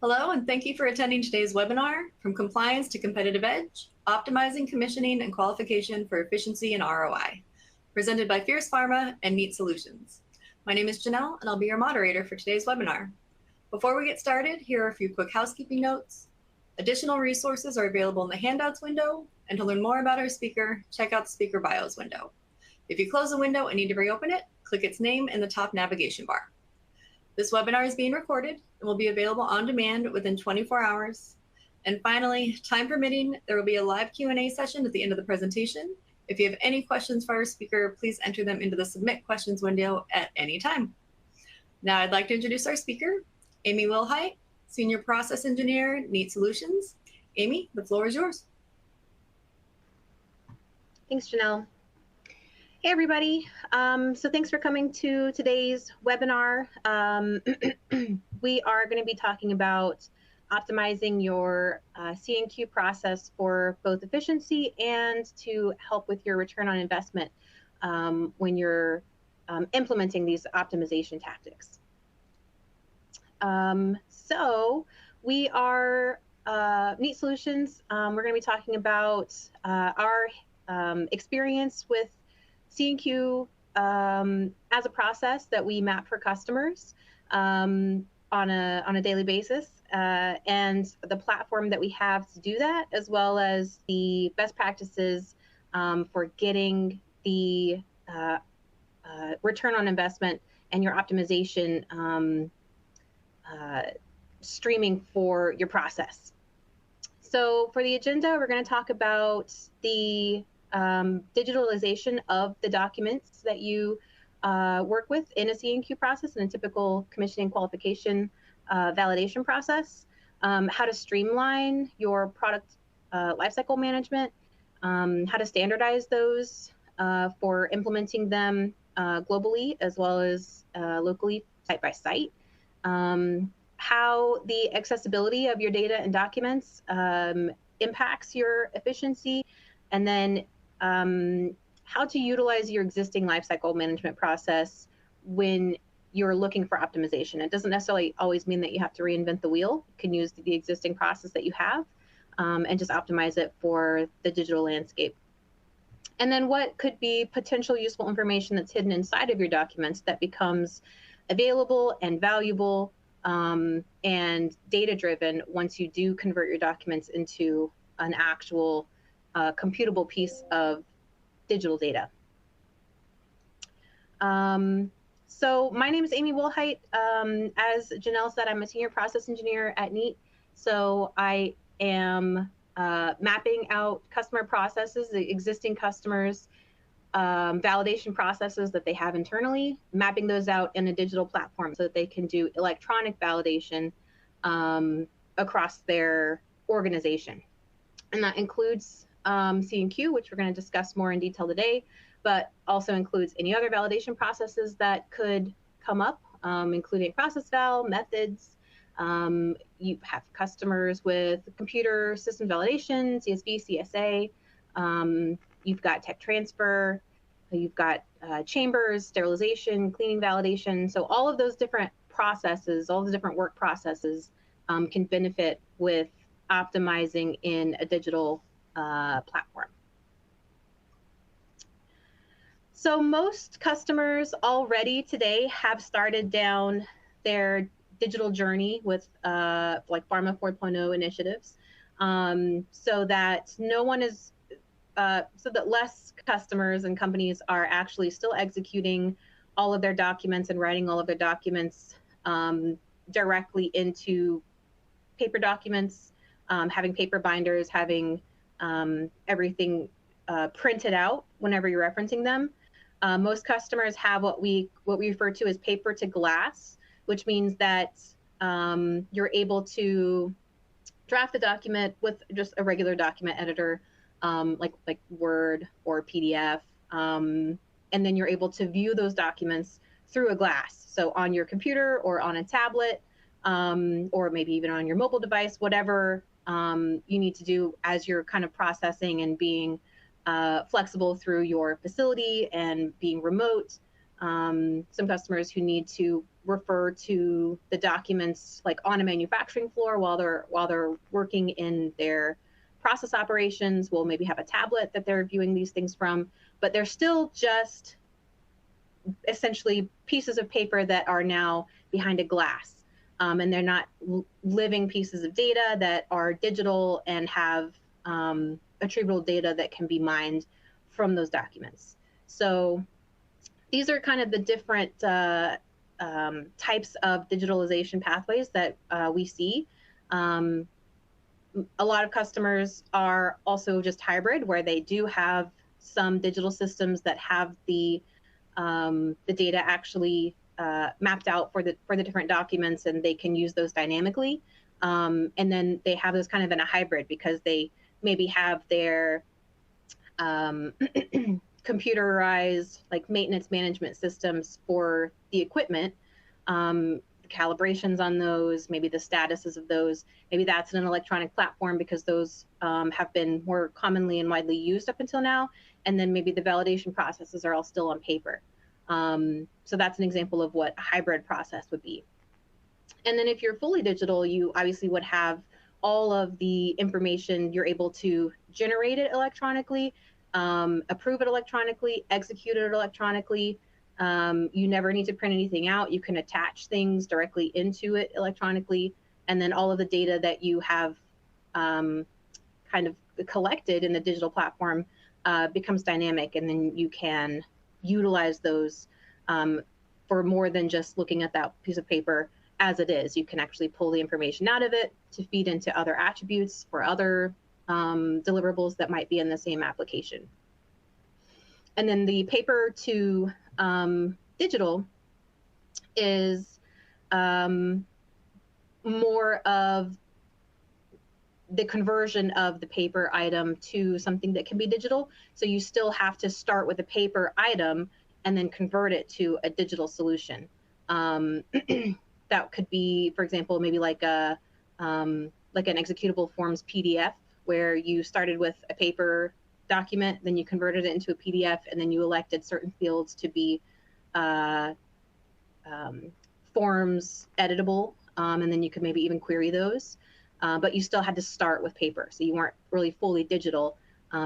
Hello, and thank you for attending today's webinar, From Compliance to Competitive Edge, Optimizing Commissioning and Qualification for Efficiency and ROI, presented by Fierce Pharma and Kneat Solutions. My name is Janelle, and I'll be your moderator for today's webinar. Before we get started, here are a few quick housekeeping notes. Additional resources are available in the handouts window, and to learn more about our speaker, check out the speaker bios window. If you close a window and need to reopen it, click its name in the top navigation bar. This webinar is being recorded and will be available on demand within 24 hours. And finally, time permitting, there will be a live Q&A session at the end of the presentation. If you have any questions for our speaker, please enter them into the submit questions window at any time. Now I'd like to introduce our speaker, Amy Wilhite, Senior Process Engineer, Kneat Solutions. Amy, the floor is yours. Thanks, Janelle. Hey, everybody. So thanks for coming to today's webinar. We are going to be talking about optimizing your C&Q process for both efficiency and to help with your return on investment when you're implementing these optimization tactics. So we are Kneat Solutions. We're going to be talking about our experience with C&Q as a process that we map for customers on a daily basis, and the platform that we have to do that, as well as the best practices for getting the return on investment and your optimization streaming for your process. So for the agenda, we're going to talk about the digitalization of the documents that you work with in a C&Q process, in a typical commissioning qualification validation process, how to streamline your product lifecycle management, how to standardize those for implementing them globally as well as locally, site by site, how the accessibility of your data and documents impacts your efficiency, and then how to utilize your existing lifecycle management process when you're looking for optimization. It doesn't necessarily always mean that you have to reinvent the wheel. You can use the existing process that you have and just optimize it for the digital landscape. And then what could be potential useful information that's hidden inside of your documents that becomes available and valuable and data-driven once you do convert your documents into an actual computable piece of digital data. So my name is Amy Wilhite. As Janelle said, I'm a senior process engineer at Kneat. So I am mapping out customer processes, the existing customers, validation processes that they have internally, mapping those out in a digital platform so that they can do electronic validation across their organization. And that includes C&Q, which we're going to discuss more in detail today, but also includes any other validation processes that could come up, including process val, methods. You have customers with computer system validation, CSV, CSA. You've got tech transfer. You've got chambers, sterilization, cleaning validation. So all of those different processes, all the different work processes can benefit with optimizing in a digital platform. So most customers already today have started down their digital journey with like Pharma 4.0 initiatives, so that no one is, so that less customers and companies are actually still executing all of their documents and writing all of their documents directly into paper documents, having paper binders, having everything printed out whenever you're referencing them. Most customers have what we refer to as paper to glass, which means that you're able to draft a document with just a regular document editor, like Word or PDF, and then you're able to view those documents through a glass. So on your computer or on a tablet, or maybe even on your mobile device, whatever you need to do as you're kind of processing and being flexible through your facility and being remote. some customers who need to refer to the documents like on a manufacturing floor while they're working in their process operations will maybe have a tablet that they're viewing these things from, but they're still just essentially pieces of paper that are now behind a glass. And they're not living pieces of data that are digital and have attributable data that can be mined from those documents. So these are kind of the different types of digitalization pathways that we see. A lot of customers are also just hybrid, where they do have some digital systems that have the data actually mapped out for the different documents, and they can use those dynamically. And then they have those kind of in a hybrid because they maybe have their computerized like maintenance management systems for the equipment, calibrations on those, maybe the statuses of those. Maybe that's in an electronic platform because those have been more commonly and widely used up until now. And then maybe the validation processes are all still on paper. So that's an example of what a hybrid process would be. And then if you're fully digital, you obviously would have all of the information. You're able to generate it electronically, approve it electronically, execute it electronically. You never need to print anything out. You can attach things directly into it electronically. And then all of the data that you have kind of collected in the digital platform becomes dynamic, and then you can utilize those for more than just looking at that piece of paper as it is. You can actually pull the information out of it to feed into other attributes for other deliverables that might be in the same application. And then the paper to digital is more of the conversion of the paper item to something that can be digital. So you still have to start with a paper item and then convert it to a digital solution. That could be, for example, maybe like an executable forms PDF, where you started with a paper document, then you converted it into a PDF, and then you elected certain fields to be forms editable, and then you could maybe even query those. But you still had to start with paper, so you weren't really fully digital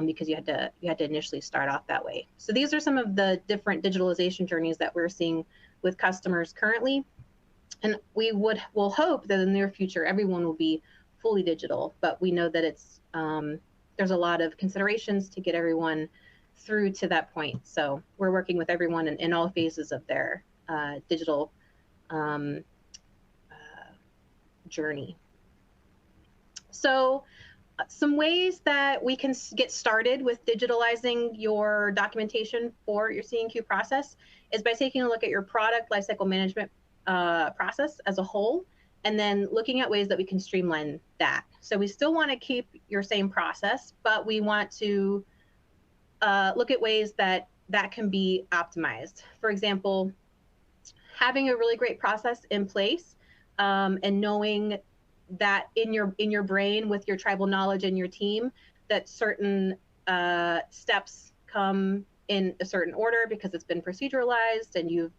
because you had to initially start off that way. So these are some of the different digitalization journeys that we're seeing with customers currently, and we'll hope that in the near future everyone will be fully digital. But we know that it's there's a lot of considerations to get everyone through to that point. So we're working with everyone in all phases of their digital journey. So some ways that we can get started with digitalizing your documentation for your C&Q process is by taking a look at your product lifecycle management process as a whole, and then looking at ways that we can streamline that. So we still want to keep your same process, but we want to look at ways that can be optimized. For example, having a really great process in place and knowing that in your brain with your tribal knowledge and your team that certain steps come in a certain order because it's been proceduralized, and you've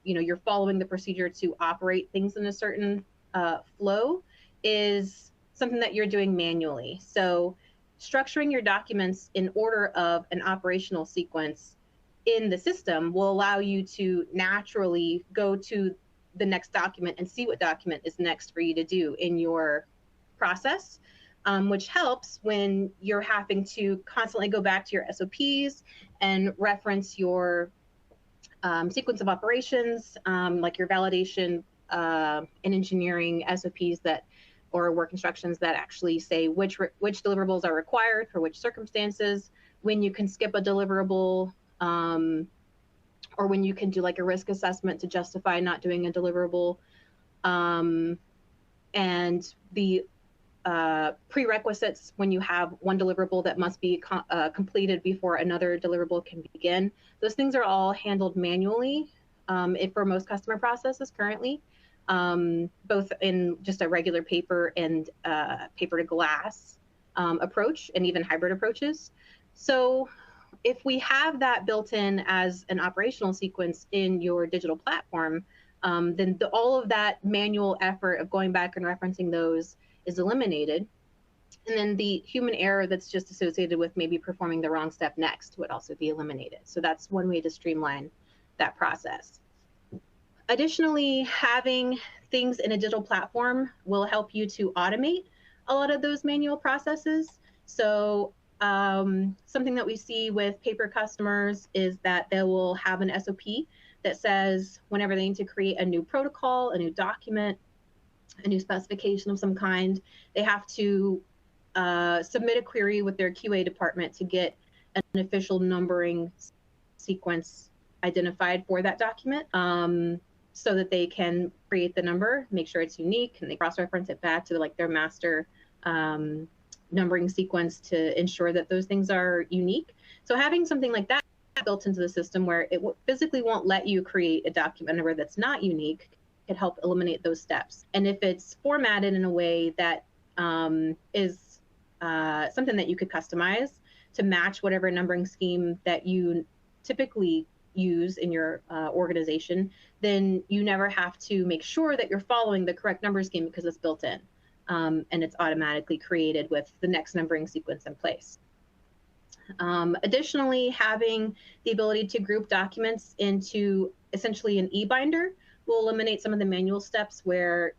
you're following the procedure to operate things in a certain flow, is something that you're doing manually. So structuring your documents in order of an operational sequence in the system will allow you to naturally go to the next document and see what document is next for you to do in your process, which helps when you're having to constantly go back to your SOPs and reference your sequence of operations, like your validation and engineering SOPs or work instructions that actually say which deliverables are required for which circumstances, when you can skip a deliverable, or when you can do like a risk assessment to justify not doing a deliverable, and the prerequisites when you have one deliverable that must be completed before another deliverable can begin. Those things are all handled manually for most customer processes currently, both in just a regular paper and paper to glass approach, and even hybrid approaches. So if we have that built in as an operational sequence in your digital platform, then all of that manual effort of going back and referencing those is eliminated. And then the human error that's just associated with maybe performing the wrong step next would also be eliminated. So that's one way to streamline that process. Additionally, having things in a digital platform will help you to automate a lot of those manual processes. So something that we see with paper customers is that they will have an SOP that says whenever they need to create a new protocol, a new document, a new specification of some kind, they have to submit a query with their QA department to get an official numbering sequence identified for that document, so that they can create the number, make sure it's unique, and they cross-reference it back to like their master numbering sequence to ensure that those things are unique. So having something like that built into the system where it physically won't let you create a document number that's not unique could help eliminate those steps. And if it's formatted in a way that is something that you could customize to match whatever numbering scheme that you typically use in your organization, then you never have to make sure that you're following the correct number scheme because it's built in, and it's automatically created with the next numbering sequence in place. Additionally, having the ability to group documents into essentially an e-binder will eliminate some of the manual steps where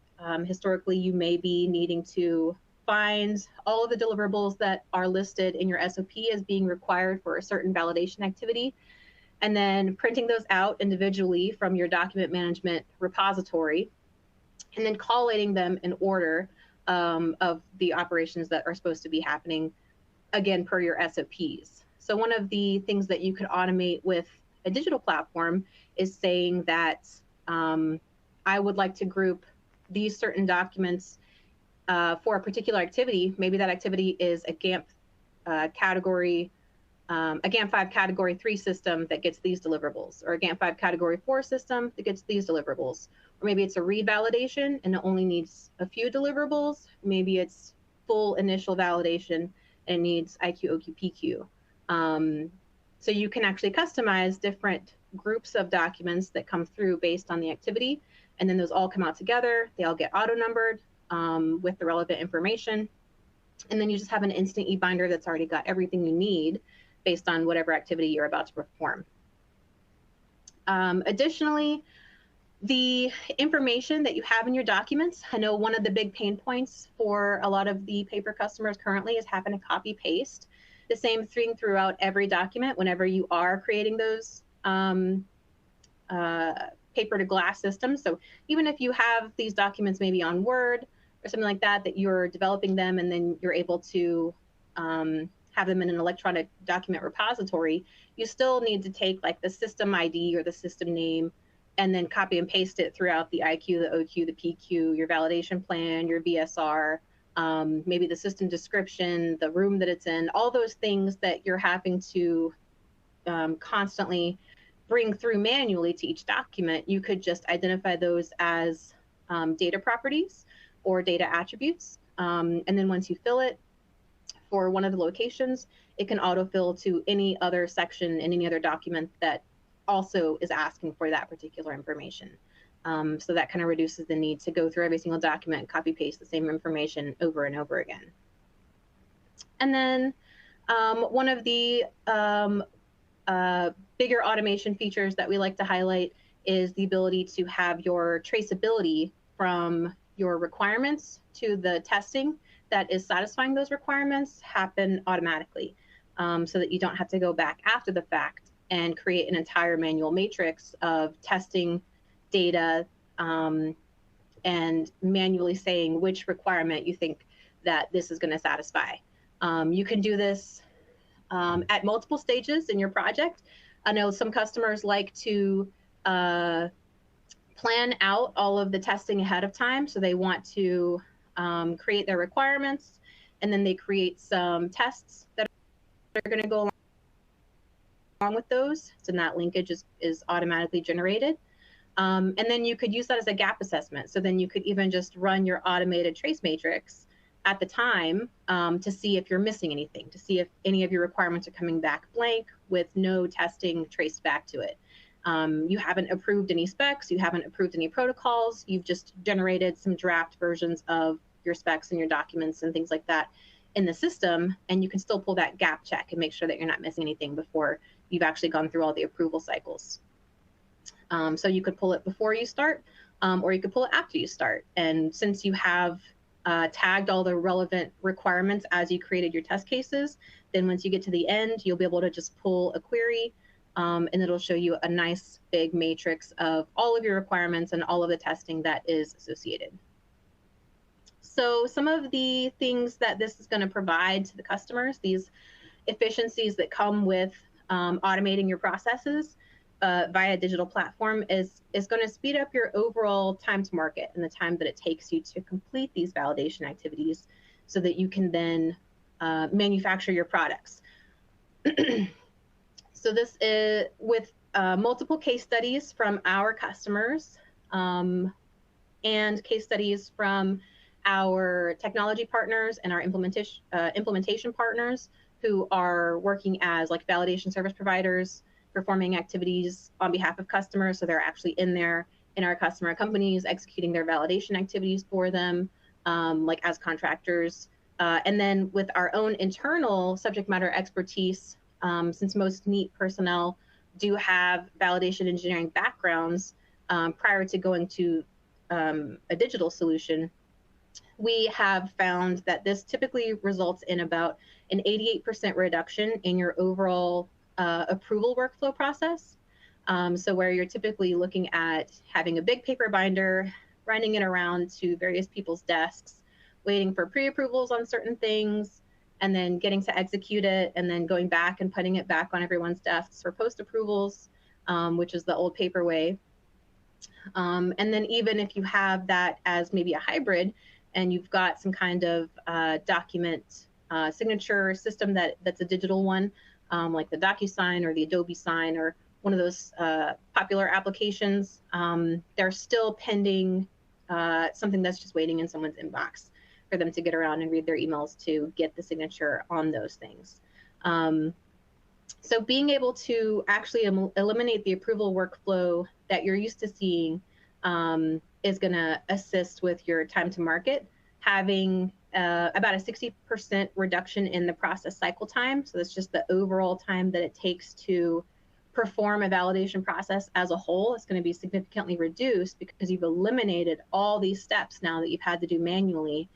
historically you may be needing to find all of the deliverables that are listed in your SOP as being required for a certain validation activity, and then printing those out individually from your document management repository, and then collating them in order of the operations that are supposed to be happening, again, per your SOPs. So one of the things that you could automate with a digital platform is saying that I would like to group these certain documents for a particular activity. Maybe that activity is a GAMP category, a GAMP 5 category 3 system that gets these deliverables, or a GAMP 5 category 4 system that gets these deliverables. Or maybe it's a revalidation and it only needs a few deliverables. Maybe it's full initial validation and needs IQ, OQ, PQ. So you can actually customize different groups of documents that come through based on the activity, and then those all come out together. They all get auto-numbered with the relevant information. And then you just have an instant e-binder that's already got everything you need based on whatever activity you're about to perform. Additionally, the information that you have in your documents, I know one of the big pain points for a lot of the paper customers currently is having to copy paste the same thing throughout every document whenever you are creating those paper to glass systems. So even if you have these documents maybe on Word or something like that, that you're developing them and then you're able to have them in an electronic document repository, you still need to take like the system ID or the system name and then copy and paste it throughout the IQ, the OQ, the PQ, your validation plan, your VSR, maybe the system description, the room that it's in, all those things that you're having to constantly bring through manually to each document. You could just identify those as data properties or data attributes. And then once you fill it for one of the locations, it can autofill to any other section in any other document that also is asking for that particular information. So that kind of reduces the need to go through every single document and copy paste the same information over and over again. And then one of the bigger automation features that we like to highlight is the ability to have your traceability from your requirements to the testing that is satisfying those requirements happen automatically, so that you don't have to go back after the fact and create an entire manual matrix of testing data and manually saying which requirement you think that this is going to satisfy. You can do this at multiple stages in your project. I know some customers like to plan out all of the testing ahead of time. So they want to create their requirements, and then they create some tests that are going to go along with those. So that linkage is automatically generated. And then you could use that as a gap assessment. So then you could even just run your automated trace matrix at the time to see if you're missing anything, to see if any of your requirements are coming back blank with no testing traced back to it. You haven't approved any specs, you haven't approved any protocols, you've just generated some draft versions of your specs and your documents and things like that in the system, and you can still pull that gap check and make sure that you're not missing anything before you've actually gone through all the approval cycles. So you could pull it before you start, or you could pull it after you start. And since you have tagged all the relevant requirements as you created your test cases, then once you get to the end, you'll be able to just pull a query, and it'll show you a nice big matrix of all of your requirements and all of the testing that is associated. So some of the things that this is going to provide to the customers, these efficiencies that come with automating your processes via a digital platform, is going to speed up your overall time to market and the time that it takes you to complete these validation activities so that you can then manufacture your products. So this is with multiple case studies from our customers and case studies from our technology partners and our implementation partners who are working as like validation service providers, performing activities on behalf of customers. So they're actually in our customer companies, executing their validation activities for them, like as contractors. And then with our own internal subject matter expertise, since most Kneat personnel do have validation engineering backgrounds prior to going to a digital solution, we have found that this typically results in about an 88% reduction in your overall approval workflow process. So where you're typically looking at having a big paper binder, running it around to various people's desks, waiting for pre-approvals on certain things, and then getting to execute it, and then going back and putting it back on everyone's desks for post-approvals, which is the old paper way. And then even if you have that as maybe a hybrid, and you've got some kind of document signature system that's a digital one, like the DocuSign or the Adobe Sign or one of those popular applications, they're still pending something that's just waiting in someone's inbox for them to get around and read their emails to get the signature on those things. So being able to actually eliminate the approval workflow that you're used to seeing is going to assist with your time to market, having about a 60% reduction in the process cycle time. So that's just the overall time that it takes to perform a validation process as a whole. It's going to be significantly reduced because you've eliminated all these steps now that you've had to do manually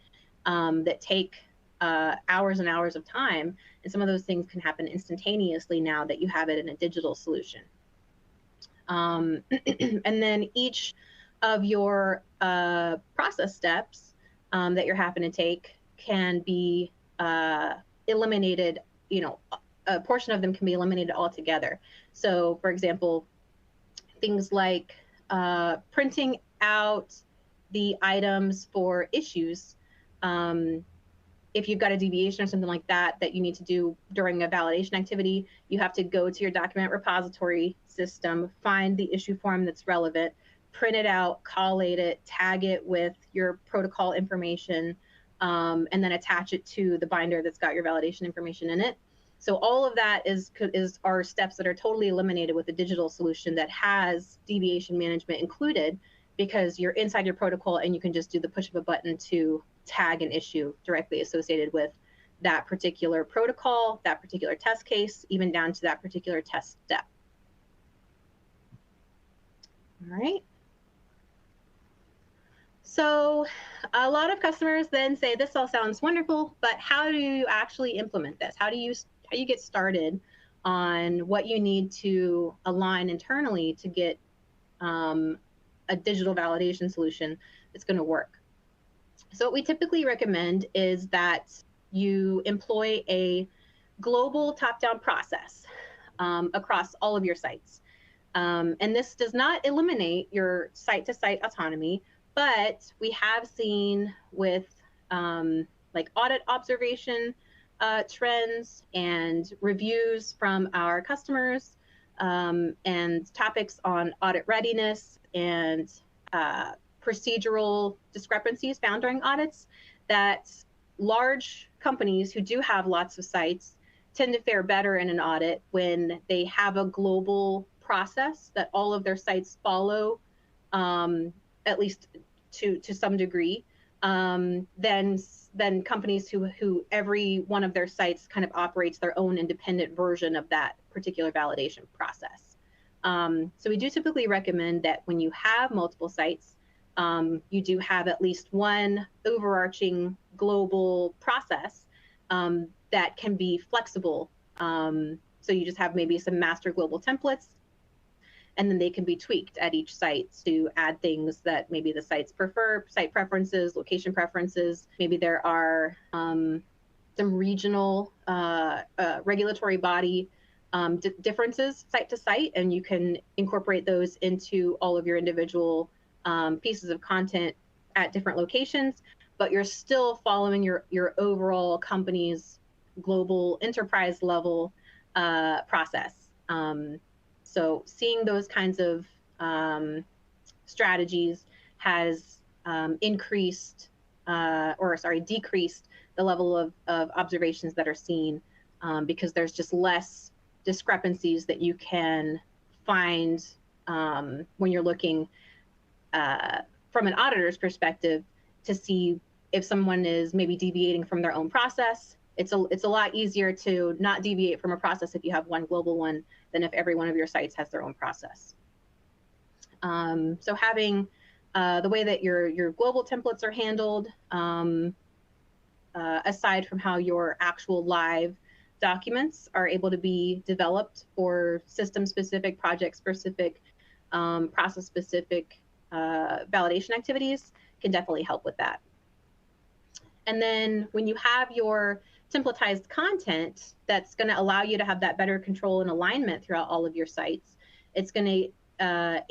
that take hours and hours of time. And some of those things can happen instantaneously now that you have it in a digital solution. And then each of your process steps that you're having to take can be eliminated, a portion of them can be eliminated altogether. So for example, things like printing out the items for issues. If you've got a deviation or something like that you need to do during a validation activity, you have to go to your document repository system, find the issue form that's relevant, print it out, collate it, tag it with your protocol information, and then attach it to the binder that's got your validation information in it. So all of that are steps that are totally eliminated with a digital solution that has deviation management included, because you're inside your protocol and you can just do the push of a button to tag an issue directly associated with that particular protocol, that particular test case, even down to that particular test step. All right. So a lot of customers then say, this all sounds wonderful, but how do you actually implement this? How do you get started on what you need to align internally to get a digital validation solution that's going to work? So what we typically recommend is that you employ a global top-down process across all of your sites. And this does not eliminate your site-to-site autonomy, but we have seen with like audit observation trends and reviews from our customers and topics on audit readiness and procedural discrepancies found during audits, that large companies who do have lots of sites tend to fare better in an audit when they have a global process that all of their sites follow, at least to some degree, than companies who every one of their sites kind of operates their own independent version of that particular validation process. So we do typically recommend that when you have multiple sites, you do have at least one overarching global process that can be flexible. So you just have maybe some master global templates, and then they can be tweaked at each site to add things that maybe the sites prefer, site preferences, location preferences. Maybe there are some regional regulatory body differences site to site, and you can incorporate those into all of your individual pieces of content at different locations, but you're still following your overall company's global enterprise level process. So seeing those kinds of strategies has decreased the level of observations that are seen, because there's just less discrepancies that you can find when you're looking from an auditor's perspective to see if someone is maybe deviating from their own process. It's a lot easier to not deviate from a process if you have one global one than if every one of your sites has their own process. So having the way that your global templates are handled, aside from how your actual live documents are able to be developed for system-specific, project-specific, process-specific validation activities, can definitely help with that. And then when you have your templatized content that's going to allow you to have that better control and alignment throughout all of your sites, it's going to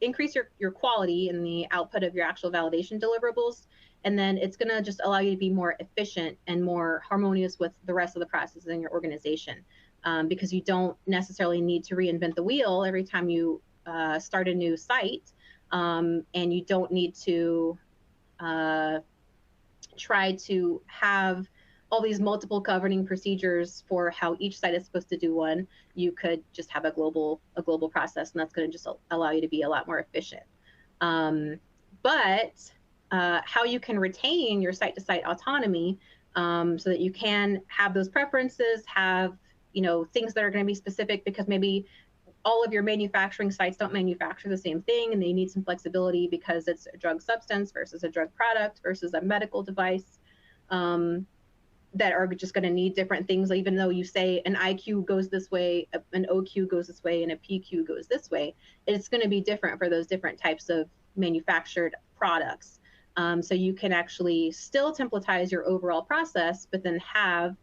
increase your quality in the output of your actual validation deliverables. And then it's going to just allow you to be more efficient and more harmonious with the rest of the processes in your organization, because you don't necessarily need to reinvent the wheel every time you start a new site, and you don't need to try to have all these multiple governing procedures for how each site is supposed to do one. You could just have a global process, and that's going to just allow you to be a lot more efficient. But how you can retain your site-to-site autonomy, so that you can have those preferences, have things that are going to be specific, because maybe all of your manufacturing sites don't manufacture the same thing, and they need some flexibility because it's a drug substance versus a drug product versus a medical device, that are just going to need different things. Even though you say an IQ goes this way, an OQ goes this way, and a PQ goes this way, it's going to be different for those different types of manufactured products. So you can actually still templatize your overall process, but then have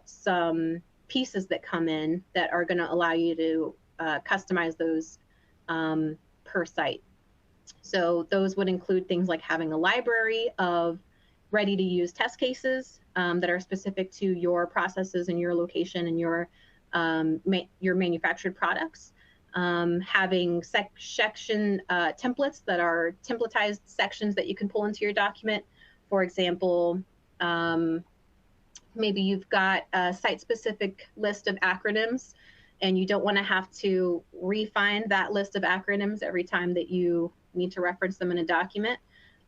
some pieces that come in that are going to allow you to customize those per site. So those would include things like having a library of ready-to-use test cases that are specific to your processes and your location and your manufactured products. Having section templates that are templatized sections that you can pull into your document. For example, maybe you've got a site-specific list of acronyms, and you don't want to have to refine that list of acronyms every time that you need to reference them in a document.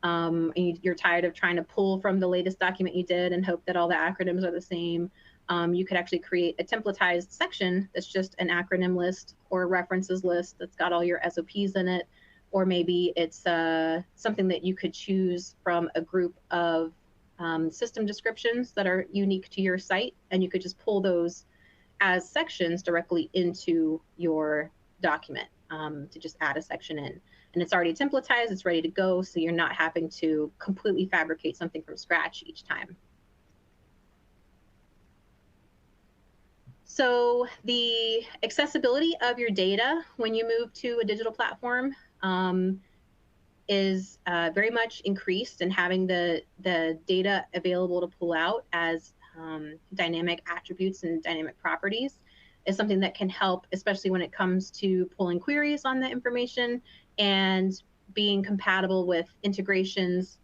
And you're tired of trying to pull from the latest document you did and hope that all the acronyms are the same. You could actually create a templatized section that's just an acronym list or a references list that's got all your SOPs in it. Or maybe it's something that you could choose from a group of system descriptions that are unique to your site, and you could just pull those as sections directly into your document to just add a section in. And it's already templatized, it's ready to go, so you're not having to completely fabricate something from scratch each time. So the accessibility of your data when you move to a digital platform is very much increased, and having the data available to pull out as dynamic attributes and dynamic properties is something that can help, especially when it comes to pulling queries on the information and being compatible with integrations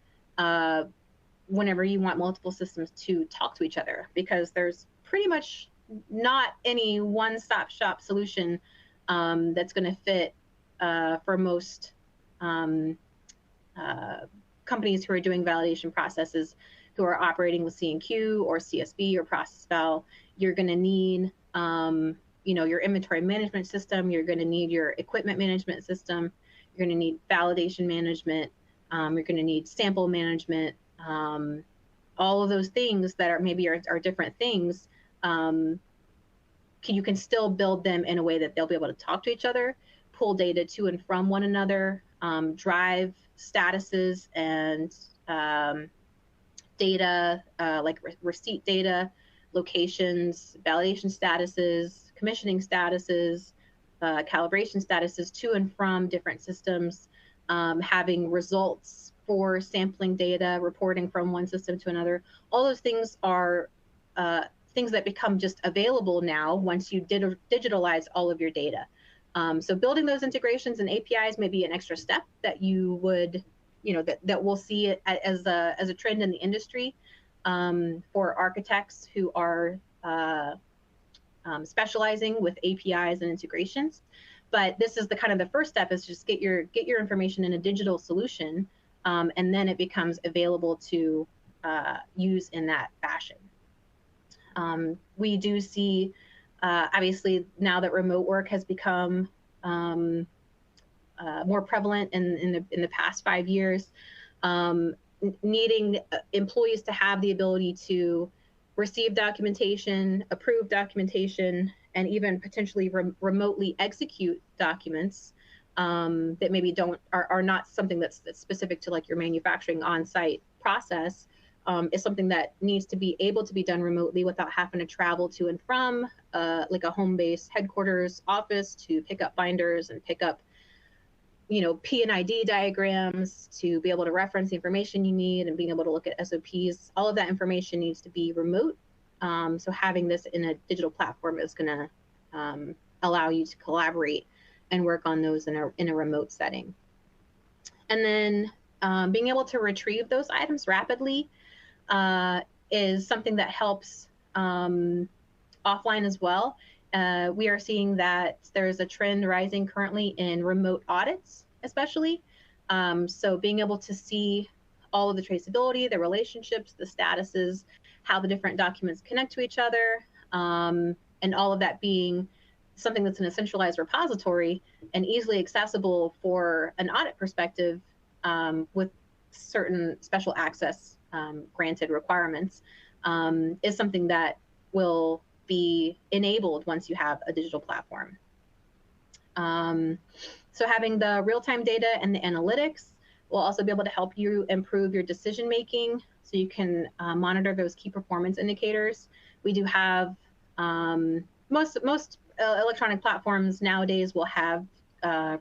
whenever you want multiple systems to talk to each other, because there's pretty much not any one-stop shop solution that's going to fit for most companies who are doing validation processes, who are operating with C&Q or CSV or process val. You're going to need your inventory management system. You're going to need your equipment management system. You're going to need validation management. You're going to need sample management. All of those things that are maybe are different things. You can still build them in a way that they'll be able to talk to each other, pull data to and from one another, drive statuses and data like receipt data, locations, validation statuses, commissioning statuses, calibration statuses to and from different systems, having results for sampling data, reporting from one system to another. All those things are things that become just available now once you digitalize all of your data. So building those integrations and APIs may be an extra step that you would, that we'll see it as a trend in the industry for architects who are specializing with APIs and integrations. But this is the kind of the first step, is just get your information in a digital solution, and then it becomes available to use in that fashion. We do see, obviously, now that remote work has become more prevalent in the past 5 years, needing employees to have the ability to receive documentation, approve documentation, and even potentially remotely execute documents that maybe are not something that's specific to like your manufacturing on-site process, is something that needs to be able to be done remotely without having to travel to and from like a home-based headquarters office to pick up binders and pick up P&ID diagrams to be able to reference the information you need and being able to look at SOPs. All of that information needs to be remote. So having this in a digital platform is going to allow you to collaborate and work on those in a remote setting. And then being able to retrieve those items rapidly is something that helps offline as well. We are seeing that there's a trend rising currently in remote audits, especially. So being able to see all of the traceability, the relationships, the statuses, how the different documents connect to each other, and all of that being something that's in a centralized repository and easily accessible for an audit perspective, with certain special access granted requirements, is something that will be enabled once you have a digital platform. So having the real-time data and the analytics will also be able to help you improve your decision-making, so you can monitor those key performance indicators. We do have, most electronic platforms nowadays will have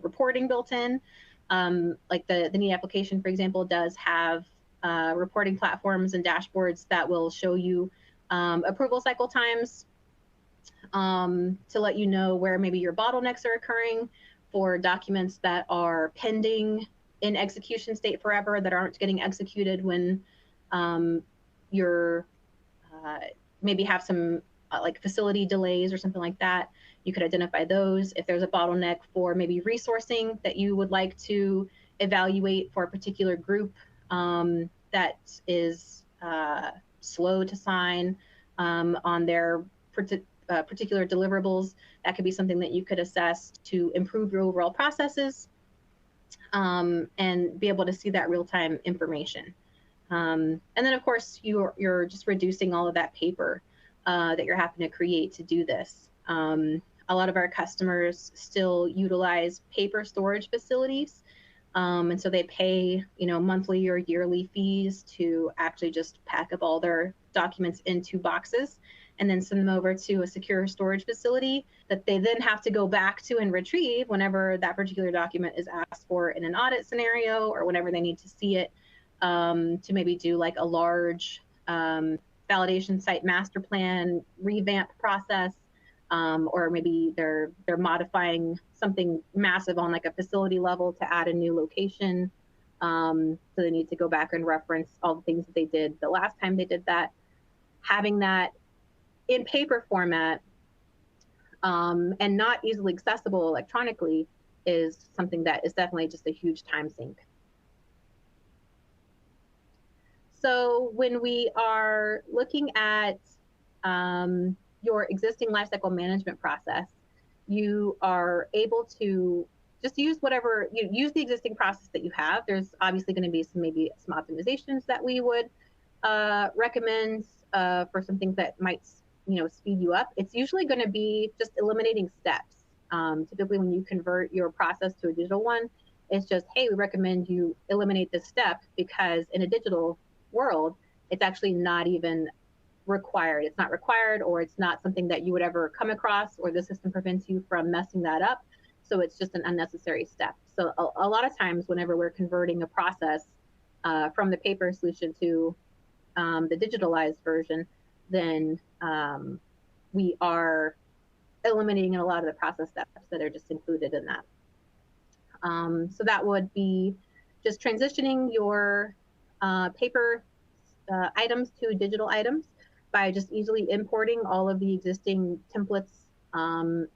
reporting built in. Like the Kneat application, for example, does have reporting platforms and dashboards that will show you approval cycle times, to let you know where maybe your bottlenecks are occurring for documents that are pending in execution state forever, that aren't getting executed when you're maybe have some like facility delays or something like that. You could identify those. If there's a bottleneck for maybe resourcing that you would like to evaluate for a particular group that is slow to sign on their particular deliverables, that could be something that you could assess to improve your overall processes, and be able to see that real-time information. And then, of course, you're just reducing all of that paper that you're having to create to do this. A lot of our customers still utilize paper storage facilities, and so they pay, monthly or yearly fees to actually just pack up all their documents into boxes and then send them over to a secure storage facility that they then have to go back to and retrieve whenever that particular document is asked for in an audit scenario, or whenever they need to see it, to maybe do like a large validation site master plan revamp process, or maybe they're modifying something massive on like a facility level to add a new location. So they need to go back and reference all the things that they did the last time they did that. Having that in paper format and not easily accessible electronically is something that is definitely just a huge time sink. So when we are looking at your existing lifecycle management process, you are able to just use whatever, use the existing process that you have. There's obviously going to be maybe some optimizations that we would recommend for some things that might, speed you up. It's usually going to be just eliminating steps. Typically when you convert your process to a digital one, it's just, hey, we recommend you eliminate this step, because in a digital world, it's actually not even required. It's not required, or it's not something that you would ever come across, or the system prevents you from messing that up. So it's just an unnecessary step. So a lot of times whenever we're converting a process from the paper solution to the digitalized version, then we are eliminating a lot of the process steps that are just included in that. So that would be just transitioning your paper items to digital items by just easily importing all of the existing templates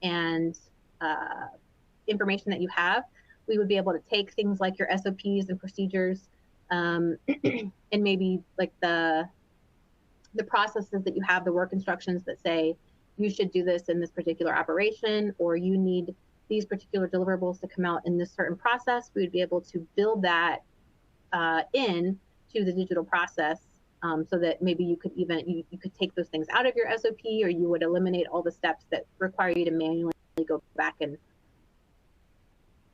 and information that you have. We would be able to take things like your SOPs and procedures and maybe like the processes that you have, the work instructions that say you should do this in this particular operation, or you need these particular deliverables to come out in this certain process. We would be able to build that in to the digital process, so that maybe you could even, you could take those things out of your SOP, or you would eliminate all the steps that require you to manually go back and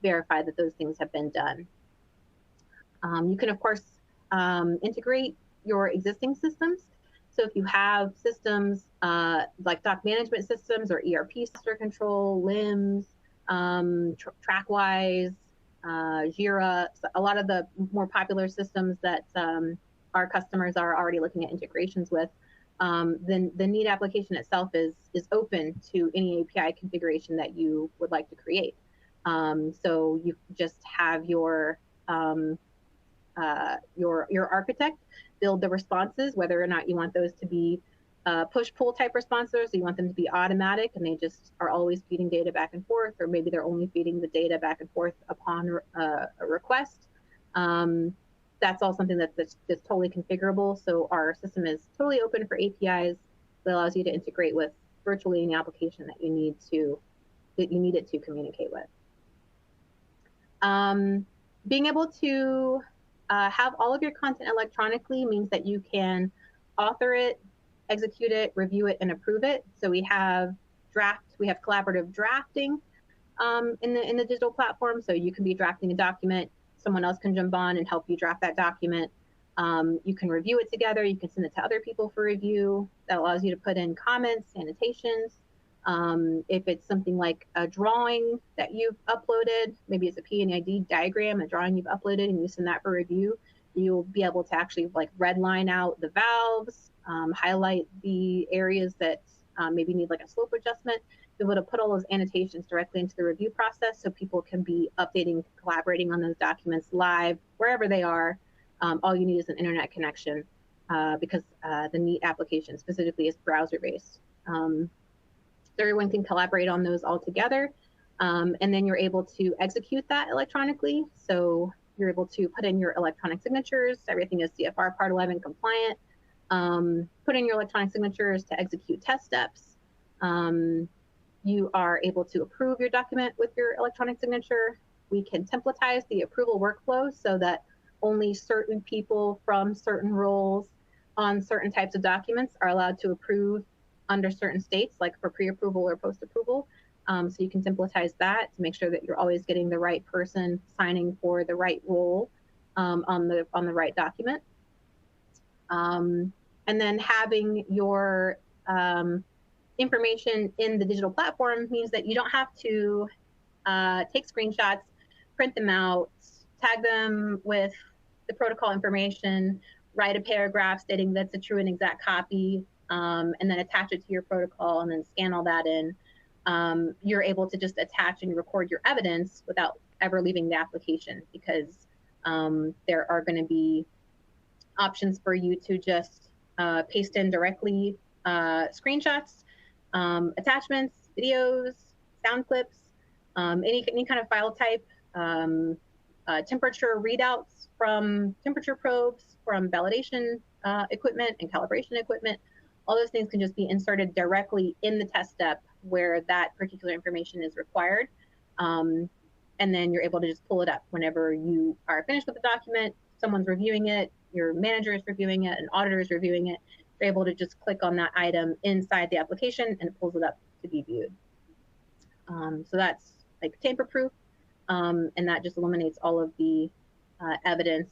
verify that those things have been done. You can, of course, integrate your existing systems. So if you have systems like doc management systems or ERP software control, LIMS, TrackWise, Jira, a lot of the more popular systems that our customers are already looking at integrations with, then the Kneat application itself is open to any API configuration that you would like to create. So you just have your architect build the responses, whether or not you want those to be push-pull type responses, or you want them to be automatic and they just are always feeding data back and forth, or maybe they're only feeding the data back and forth upon a request. That's all something that's totally configurable. So our system is totally open for APIs that allows you to integrate with virtually any application that you need it to communicate with. Being able to have all of your content electronically means that you can author it, execute it, review it, and approve it. So we have collaborative drafting in the digital platform. So you can be drafting a document, someone else can jump on and help you draft that document. You can review it together. You can send it to other people for review. That allows you to put in comments, annotations. If it's something like a drawing that you've uploaded, maybe it's a PNID diagram, a drawing you've uploaded, and you send that for review, you'll be able to actually like redline out the valves, highlight the areas that maybe need like a slope adjustment, be able to put all those annotations directly into the review process so people can be updating, collaborating on those documents live, wherever they are. All you need is an internet connection because the Kneat application specifically is browser-based. Everyone can collaborate on those all together. And then you're able to execute that electronically. So you're able to put in your electronic signatures. Everything is CFR Part 11 compliant. Put in your electronic signatures to execute test steps. You are able to approve your document with your electronic signature. We can templatize the approval workflow so that only certain people from certain roles on certain types of documents are allowed to approve under certain states, like for pre-approval or post-approval. So you can templatize that to make sure that you're always getting the right person signing for the right role on the right document. And then having your information in the digital platform means that you don't have to take screenshots, print them out, tag them with the protocol information, write a paragraph stating that's a true and exact copy, and then attach it to your protocol and then scan all that in. You're able to just attach and record your evidence without ever leaving the application, because There are going to be options for you to just paste in directly screenshots, attachments, videos, sound clips, any kind of file type, temperature readouts from temperature probes, from validation equipment and calibration equipment. All those things can just be inserted directly in the test step where that particular information is required. And then you're able to just pull it up whenever you are finished with the document, someone's reviewing it, your manager is reviewing it, an auditor is reviewing it. You're able to just click on that item inside the application and it pulls it up to be viewed. So that's like tamper-proof, and that just eliminates all of the evidence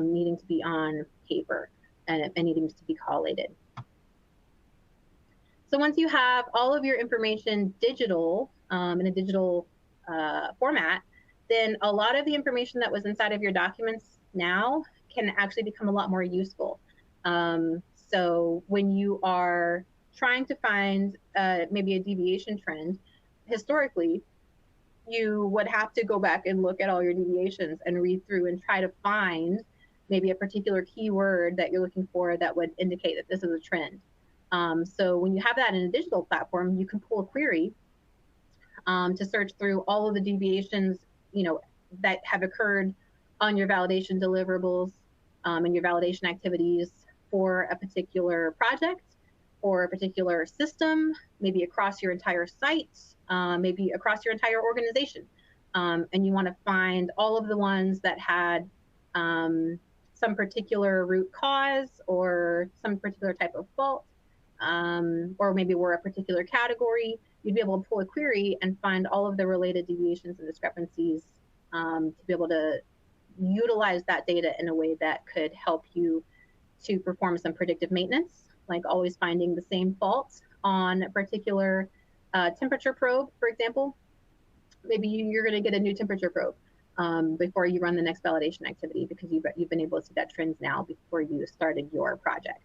needing to be on paper and needing to be collated. So once you have all of your information digital, in a digital format, then a lot of the information that was inside of your documents now can actually become a lot more useful. So when you are trying to find maybe a deviation trend, historically, you would have to go back and look at all your deviations and read through and try to find maybe a particular keyword that you're looking for that would indicate that this is a trend. So when you have that in a digital platform, you can pull a query to search through all of the deviations, that have occurred on your validation deliverables and your validation activities for a particular project or a particular system, maybe across your entire site, maybe across your entire organization. And you want to find all of the ones that had some particular root cause or some particular type of fault, or maybe were a particular category. You'd be able to pull a query and find all of the related deviations and discrepancies to be able to utilize that data in a way that could help you to perform some predictive maintenance, like always finding the same fault on a particular temperature probe, for example. Maybe you're going to get a new temperature probe before you run the next validation activity because you've been able to see that trends now before you started your project.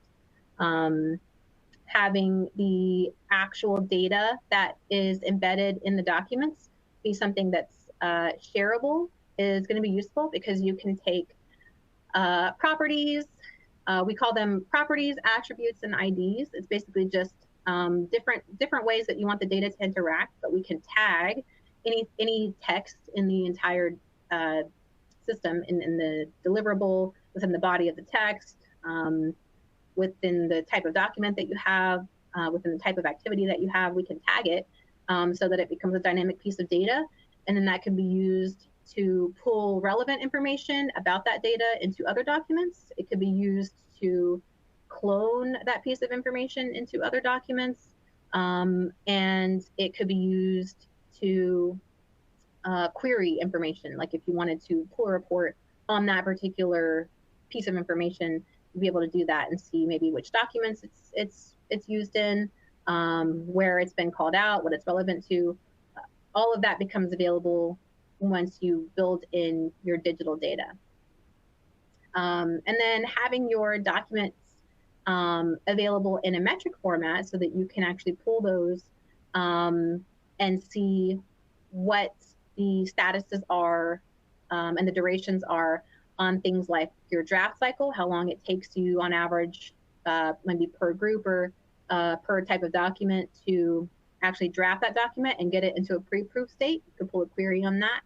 Having the actual data that is embedded in the documents be something that's shareable is going to be useful because you can take properties, we call them properties, attributes, and IDs. It's basically just different ways that you want the data to interact, but we can tag any text in the entire system, in the deliverable, within the body of the text, within the type of document that you have, within the type of activity that you have. We can tag it so that it becomes a dynamic piece of data, and then that can be used to pull relevant information about that data into other documents. It could be used to clone that piece of information into other documents, and it could be used to query information. Like if you wanted to pull a report on that particular piece of information, you'd be able to do that and see maybe which documents it's used in, where it's been called out, what it's relevant to. All of that becomes available once you build in your digital data. And then having your documents available in a metric format so that you can actually pull those and see what the statuses are and the durations are on things like your draft cycle, how long it takes you on average, maybe per group or per type of document to actually draft that document and get it into a pre-approved state. You can pull a query on that.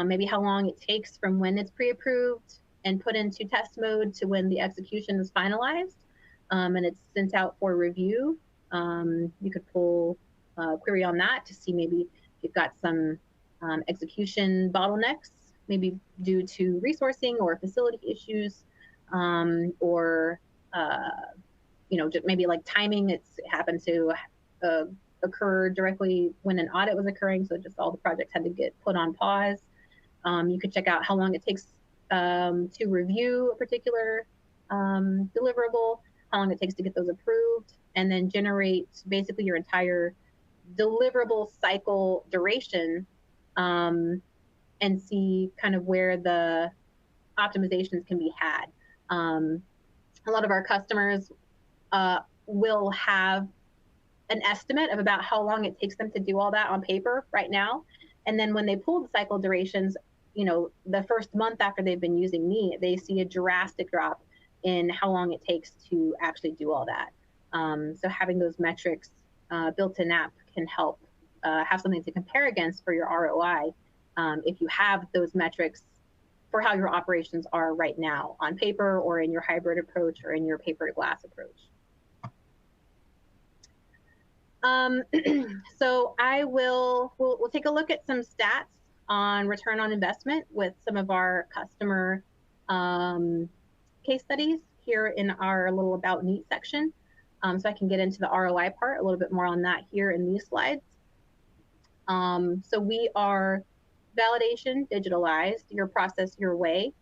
Maybe how long it takes from when it's pre-approved and put into test mode to when the execution is finalized and it's sent out for review. You could pull a query on that to see maybe if you've got some execution bottlenecks, maybe due to resourcing or facility issues, or just maybe like timing. It happened to occur directly when an audit was occurring, so just all the projects had to get put on pause. You could check out how long it takes to review a particular deliverable, how long it takes to get those approved, and then generate basically your entire deliverable cycle duration, and see kind of where the optimizations can be had. A lot of our customers will have an estimate of about how long it takes them to do all that on paper right now. And then when they pull the cycle durations, the first month after they've been using Kneat, they see a drastic drop in how long it takes to actually do all that. So having those metrics built in app can help have something to compare against for your ROI if you have those metrics for how your operations are right now on paper or in your hybrid approach or in your paper to glass approach. So we'll take a look at some stats on return on investment with some of our customer case studies here in our little About Kneat section. So I can get into the ROI part, a little bit more on that here in these slides. So we are validation digitalized, your process, your way.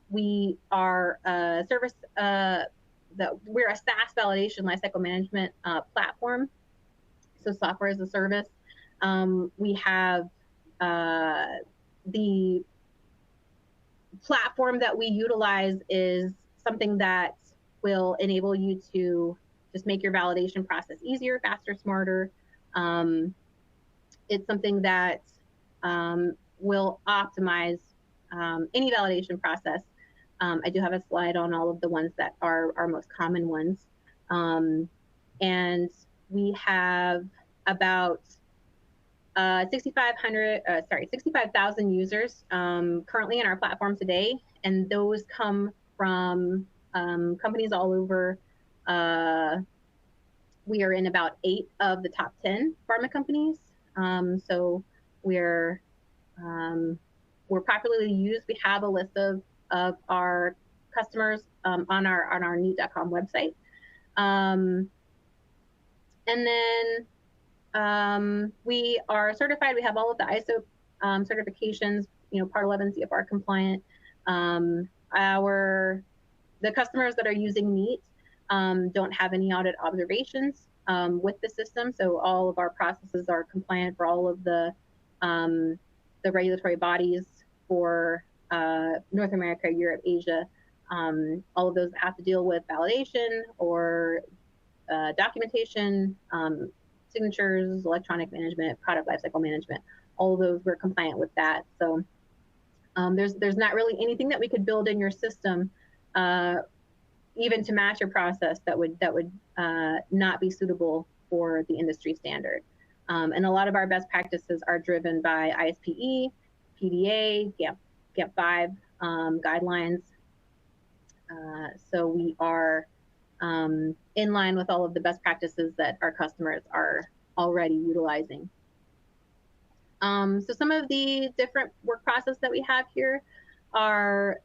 We are a service, we're a SaaS validation lifecycle management platform, so software as a service. We have the platform that we utilize is something that will enable you to just make your validation process easier, faster, smarter. It's something that will optimize any validation process. I do have a slide on all of the ones that are our most common ones. And we have about 65,000 users currently in our platform today. And those come from companies all over. We are in about 8 of the top 10 pharma companies. So we're popularly used. We have a list of our customers on our Kneat.com website. And then we are certified. We have all of the ISO certifications, Part 11 CFR compliant. The customers that are using Kneat don't have any audit observations with the system. So all of our processes are compliant for all of the regulatory bodies for North America, Europe, Asia. All of those have to deal with validation or documentation, signatures, electronic management, product lifecycle management. All of those, we're compliant with that. So there's not really anything that we could build in your system, even to match your process, that would not be suitable for the industry standard. And a lot of our best practices are driven by ISPE, PDA, GAMP5 guidelines. So we are in line with all of the best practices that our customers are already utilizing. So some of the different work process that we have here are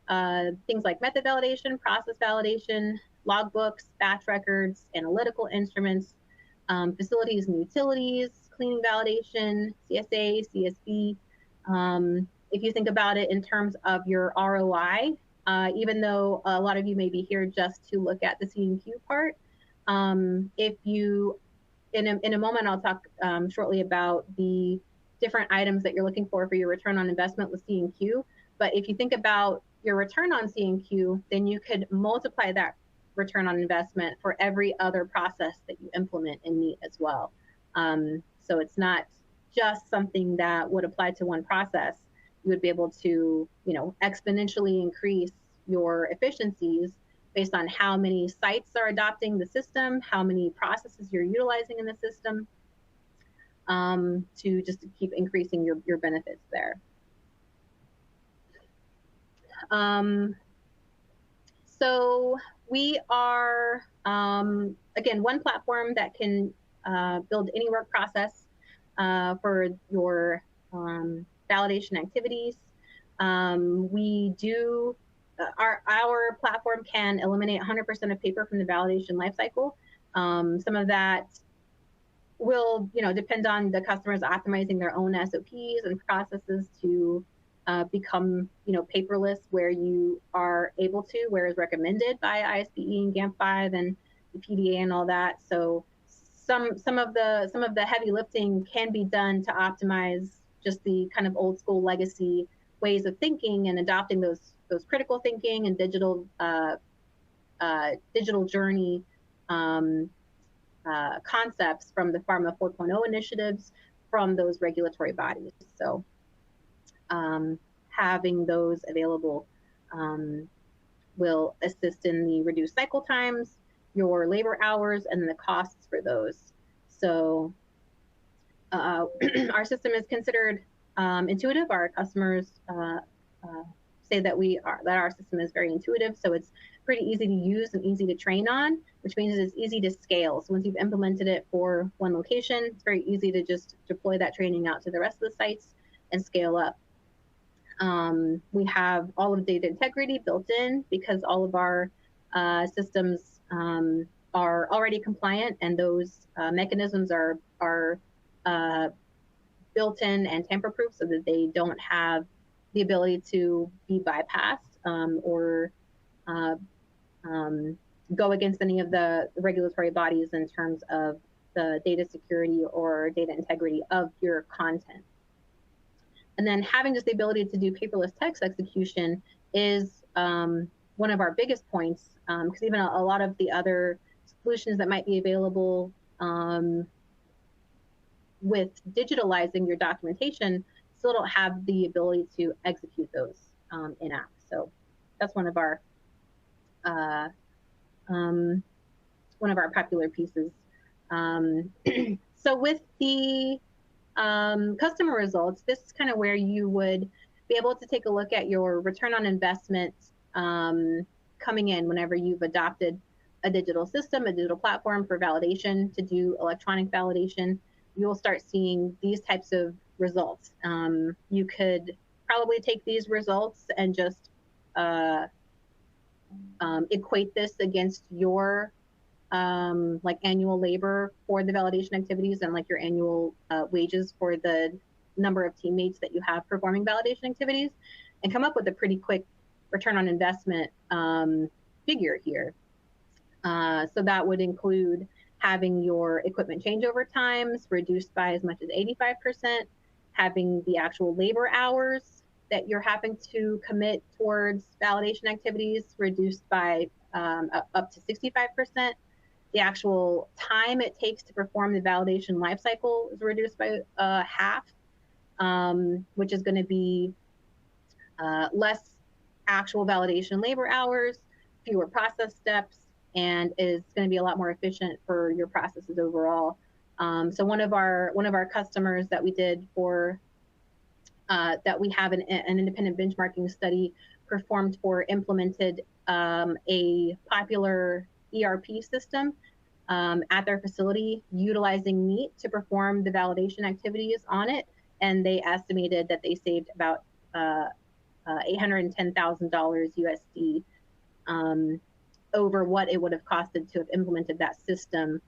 things like method validation, process validation, logbooks, batch records, analytical instruments, facilities and utilities, cleaning validation, CSA, CSV. If you think about it in terms of your ROI, even though a lot of you may be here just to look at the C&Q part, if you, in a moment, I'll talk shortly about the different items that you're looking for your return on investment with C&Q. But if you think about your return on C&Q, then you could multiply that return on investment for every other process that you implement in Kneat as well. So it's not just something that would apply to one process. You would be able to, exponentially increase your efficiencies based on how many sites are adopting the system, how many processes you're utilizing in the system, to just keep increasing your benefits there. So we are, again, one platform that can build any work process for your validation activities. We do, our platform can eliminate 100% of paper from the validation lifecycle. Some of that will, depend on the customers optimizing their own SOPs and processes to become, paperless where you are able to, where is recommended by ISPE and GAMP5 and the PDA and all that. So some of the heavy lifting can be done to optimize just the kind of old school legacy ways of thinking and adopting those critical thinking and digital journey concepts from the Pharma 4.0 initiatives from those regulatory bodies. So having those available will assist in the reduced cycle times, your labor hours, and the costs for those. So our system is considered intuitive. Our customers say that our system is very intuitive, so it's pretty easy to use and easy to train on, which means it's easy to scale. So once you've implemented it for one location, it's very easy to just deploy that training out to the rest of the sites and scale up. We have all of data integrity built in because all of our systems are already compliant, and those mechanisms are built in and tamper-proof so that they don't have the ability to be bypassed or go against any of the regulatory bodies in terms of the data security or data integrity of your content. And then having just the ability to do paperless text execution is one of our biggest points, because even a lot of the other solutions that might be available with digitalizing your documentation still don't have the ability to execute those in-app. So that's one of our popular pieces. So with the customer results, this is kind of where you would be able to take a look at your return on investment coming in whenever you've adopted a digital system, a digital platform for validation to do electronic validation. You'll start seeing these types of results. You could probably take these results and just equate this against your like annual labor for the validation activities and like your annual wages for the number of teammates that you have performing validation activities, and come up with a pretty quick return on investment figure here. So that would include having your equipment changeover times reduced by as much as 85%, having the actual labor hours that you're having to commit towards validation activities reduced by up to 65%. The actual time it takes to perform the validation lifecycle is reduced by half, which is going to be less actual validation labor hours, fewer process steps, and is going to be a lot more efficient for your processes overall. So one of our customers that we did for that we have an independent benchmarking study performed for implemented a popular ERP system at their facility utilizing Kneat to perform the validation activities on it, and they estimated that they saved about $810,000 USD over what it would have costed to have implemented that system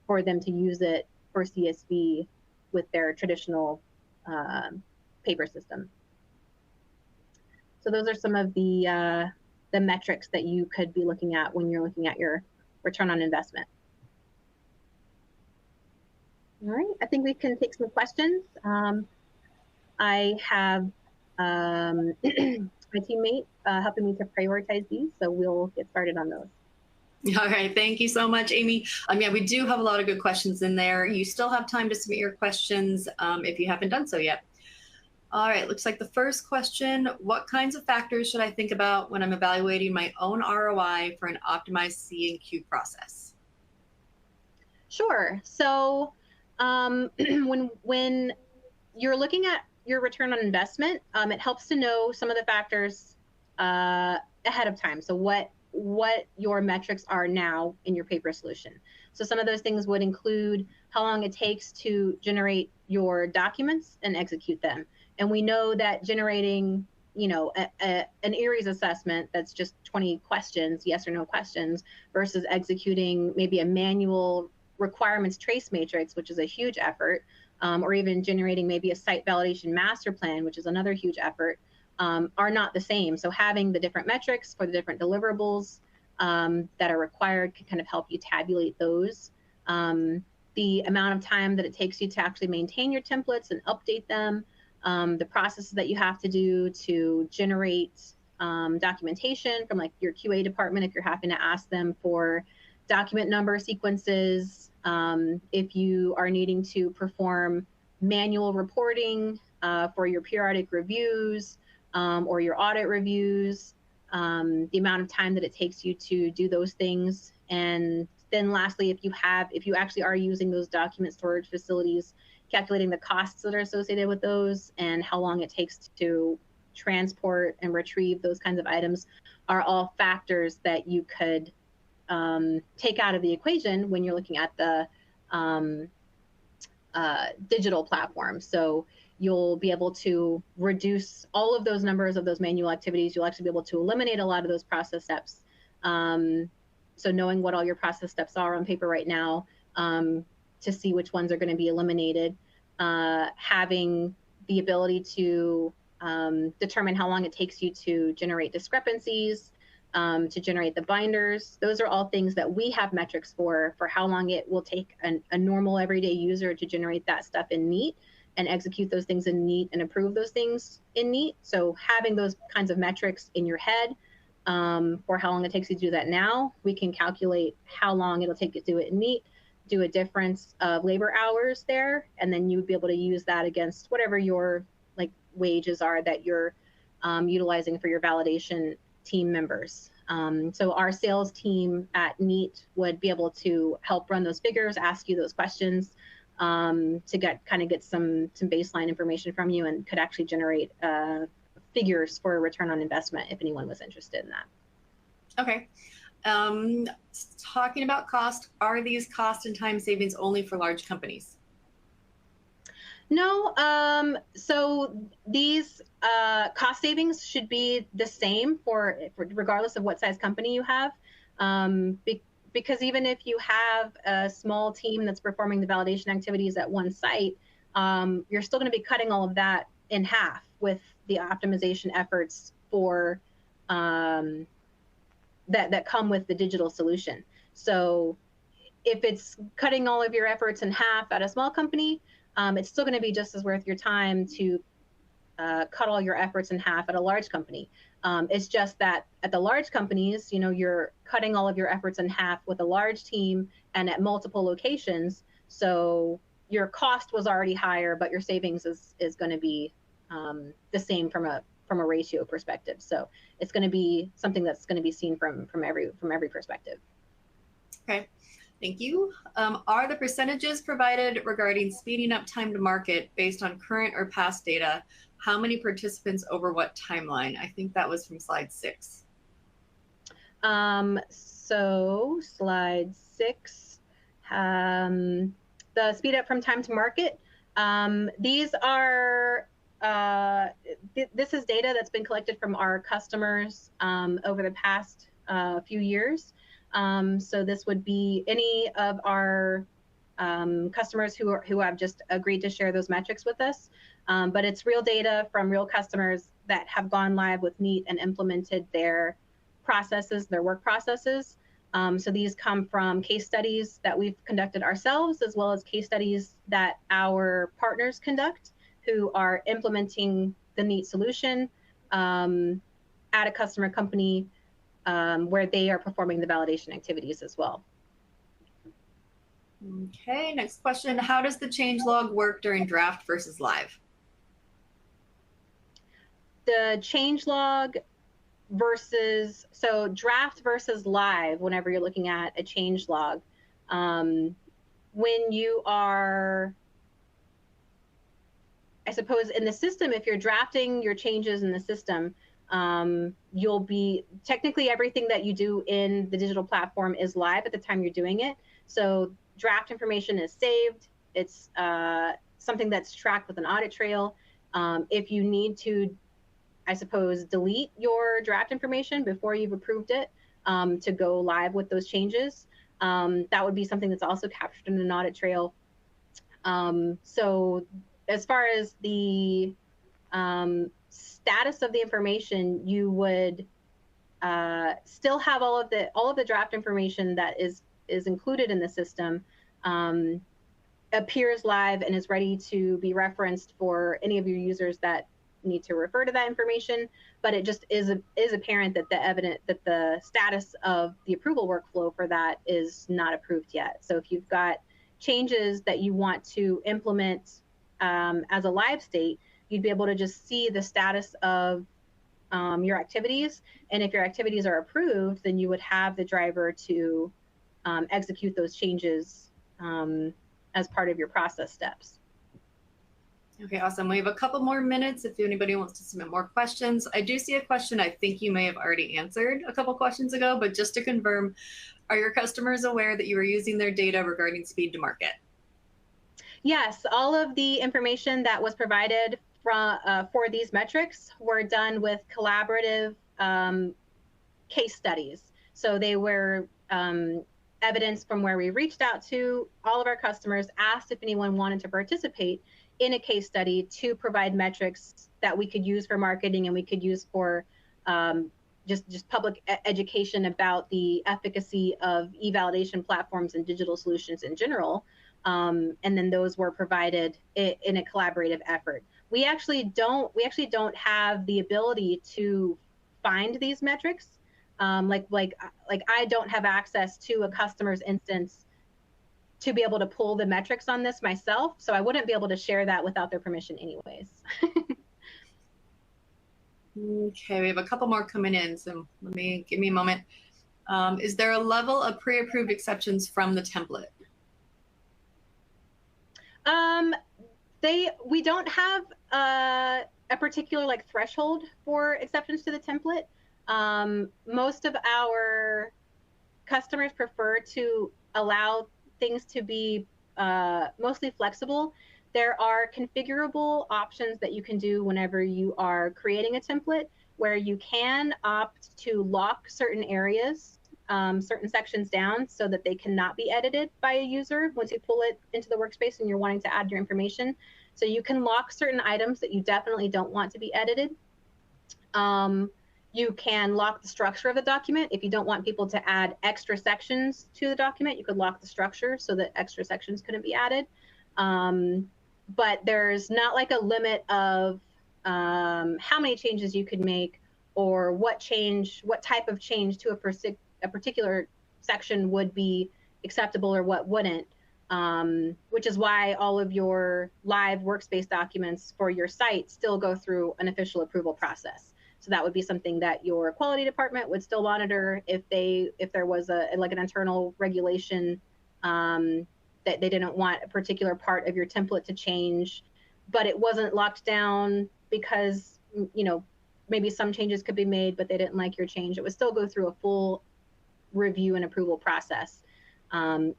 for them to use it for CSV with their traditional paper system. So those are some of the metrics that you could be looking at when you're looking at your return on investment. All right, I think we can take some questions. I have my teammate helping me to prioritize these, so we'll get started on those. All right, thank you so much, Amy. Yeah, we do have a lot of good questions in there. You still have time to submit your questions if you haven't done so yet. All right, looks like the first question, what kinds of factors should I think about when I'm evaluating my own ROI for an optimized C&Q process? Sure. So when you're looking at your return on investment, it helps to know some of the factors ahead of time. So what your metrics are now in your paper solution. So some of those things would include how long it takes to generate your documents and execute them. And we know that generating, you know, an ERIES assessment that's just 20 questions, yes or no questions, versus executing maybe a manual requirements trace matrix, which is a huge effort, or even generating maybe a site validation master plan, which is another huge effort, are not the same. So having the different metrics for the different deliverables that are required can kind of help you tabulate those. The amount of time that it takes you to actually maintain your templates and update them, the processes that you have to do to generate documentation from like your QA department if you're having to ask them for document number sequences, if you are needing to perform manual reporting for your periodic reviews or your audit reviews, the amount of time that it takes you to do those things. And then lastly, if you actually are using those document storage facilities, calculating the costs that are associated with those and how long it takes to transport and retrieve those kinds of items are all factors that you could take out of the equation when you're looking at the digital platform. So you'll be able to reduce all of those numbers of those manual activities. You'll actually be able to eliminate a lot of those process steps. So knowing what all your process steps are on paper right now, to see which ones are going to be eliminated, having the ability to determine how long it takes you to generate discrepancies, to generate the binders. Those are all things that we have metrics for how long it will take a normal everyday user to generate that stuff in Kneat and execute those things in Kneat and approve those things in Kneat. So having those kinds of metrics in your head for how long it takes you to do that now, we can calculate how long it'll take you to do it in Kneat, do a difference of labor hours there, and then you would be able to use that against whatever your wages are that you're utilizing for your validation team members. So our sales team at Kneat would be able to help run those figures, ask you those questions to get some baseline information from you, and could actually generate figures for a return on investment if anyone was interested in that. Okay. Talking about cost, are these cost and time savings only for large companies? No, so these cost savings should be the same for regardless of what size company you have, because even if you have a small team that's performing the validation activities at one site, you're still going to be cutting all of that in half with the optimization efforts for that come with the digital solution. So if it's cutting all of your efforts in half at a small company, it's still going to be just as worth your time to cut all your efforts in half at a large company. It's just that at the large companies, you're cutting all of your efforts in half with a large team and at multiple locations. So your cost was already higher, but your savings is going to be the same from a ratio perspective. So it's going to be something that's going to be seen from every perspective. Okay. Thank you. Are the percentages provided regarding speeding up time to market based on current or past data? How many participants over what timeline? I think that was from slide 6. So slide 6, the speed up from time to market. These are, this is data that's been collected from our customers over the past few years. So this would be any of our customers who have just agreed to share those metrics with us. But it's real data from real customers that have gone live with Kneat and implemented their processes, their work processes. So these come from case studies that we've conducted ourselves, as well as case studies that our partners conduct who are implementing the Kneat solution at a customer company where they are performing the validation activities as well. Okay, next question. How does the changelog work during draft versus live? The changelog versus, so draft versus live, whenever you're looking at a changelog, when you are, I suppose in the system, if you're drafting your changes in the system, you'll be, technically everything that you do in the digital platform is live at the time you're doing it. So draft information is saved. It's something that's tracked with an audit trail. If you need to, I suppose, delete your draft information before you've approved it to go live with those changes, that would be something that's also captured in an audit trail. So as far as the status of the information, you would still have all of the draft information that is included in the system appears live and is ready to be referenced for any of your users that need to refer to that information. But it just is apparent that the status of the approval workflow for that is not approved yet. So if you've got changes that you want to implement as a live state, you'd be able to just see the status of your activities. And if your activities are approved, then you would have the driver to execute those changes as part of your process steps. Okay, awesome. We have a couple more minutes if anybody wants to submit more questions. I do see a question I think you may have already answered a couple questions ago, but just to confirm, are your customers aware that you are using their data regarding speed to market? Yes, all of the information that was provided for these metrics were done with collaborative case studies. So they were evidence from where we reached out to all of our customers, asked if anyone wanted to participate in a case study to provide metrics that we could use for marketing and we could use for just public education about the efficacy of e-validation platforms and digital solutions in general. And then those were provided in a collaborative effort. We actually don't have the ability to find these metrics. Like I don't have access to a customer's instance to be able to pull the metrics on this myself. So I wouldn't be able to share that without their permission anyways. Okay, we have a couple more coming in, so give me a moment. Is there a level of pre-approved exceptions from the template? We don't have a particular like threshold for exceptions to the template. Most of our customers prefer to allow things to be mostly flexible. There are configurable options that you can do whenever you are creating a template, where you can opt to lock certain areas, certain sections down so that they cannot be edited by a user once you pull it into the workspace and you're wanting to add your information. So you can lock certain items that you definitely don't want to be edited. You can lock the structure of the document. If you don't want people to add extra sections to the document, you could lock the structure so that extra sections couldn't be added. But there's not like a limit of how many changes you could make or what type of change to a particular section would be acceptable or what wouldn't, which is why all of your live workspace documents for your site still go through an official approval process. So that would be something that your quality department would still monitor if there was an internal regulation that they didn't want a particular part of your template to change, but it wasn't locked down because maybe some changes could be made, but they didn't like your change. It would still go through a full review and approval process,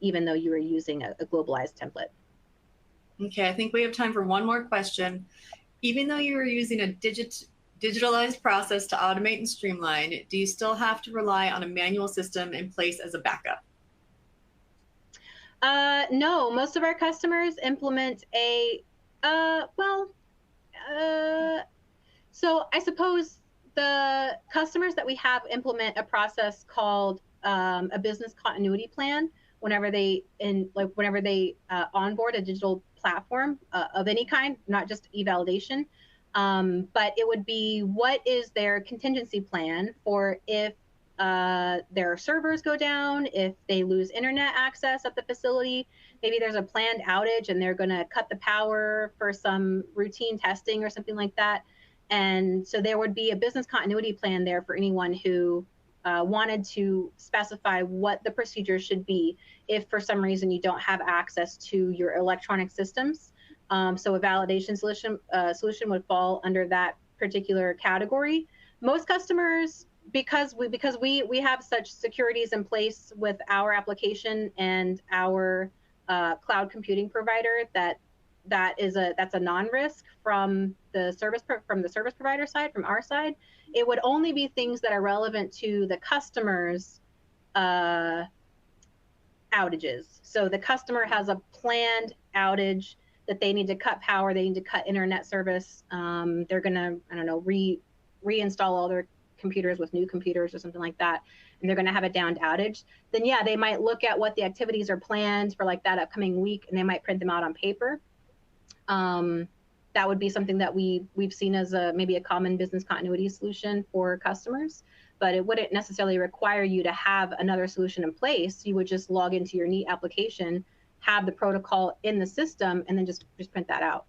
even though you were using a globalized template. Okay, I think we have time for one more question. Even though you were using a digitalized process to automate and streamline, do you still have to rely on a manual system in place as a backup? No, most of our customers implement so I suppose the customers that we have implement a process called a business continuity plan whenever they onboard a digital platform of any kind, not just e-validation. But it would be, what is their contingency plan for if their servers go down, if they lose internet access at the facility, maybe there's a planned outage and they're going to cut the power for some routine testing or something like that. And so there would be a business continuity plan there for anyone who wanted to specify what the procedure should be if for some reason you don't have access to your electronic systems. So a validation solution would fall under that particular category. Most customers, because we have such securities in place with our application and our cloud computing provider, that's a non-risk from the service provider side, from our side. It would only be things that are relevant to the customer's outages. So the customer has a planned outage that they need to cut power, they need to cut internet service. They're gonna, reinstall all their computers with new computers or something like that, and they're gonna have a downed outage. Then yeah, they might look at what the activities are planned for like that upcoming week, and they might print them out on paper. That would be something that we've seen as maybe a common business continuity solution for customers, but it wouldn't necessarily require you to have another solution in place. You would just log into your Kneat application, have the protocol in the system, and then just print that out.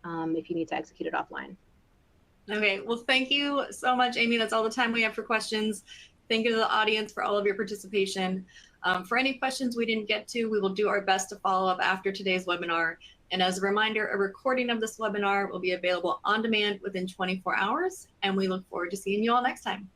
if you need to execute it offline. Okay, well, thank you so much, Amy. That's all the time we have for questions. Thank you to the audience for all of your participation. For any questions we didn't get to, we will do our best to follow up after today's webinar. And as a reminder, a recording of this webinar will be available on demand within 24 hours, and we look forward to seeing you all next time.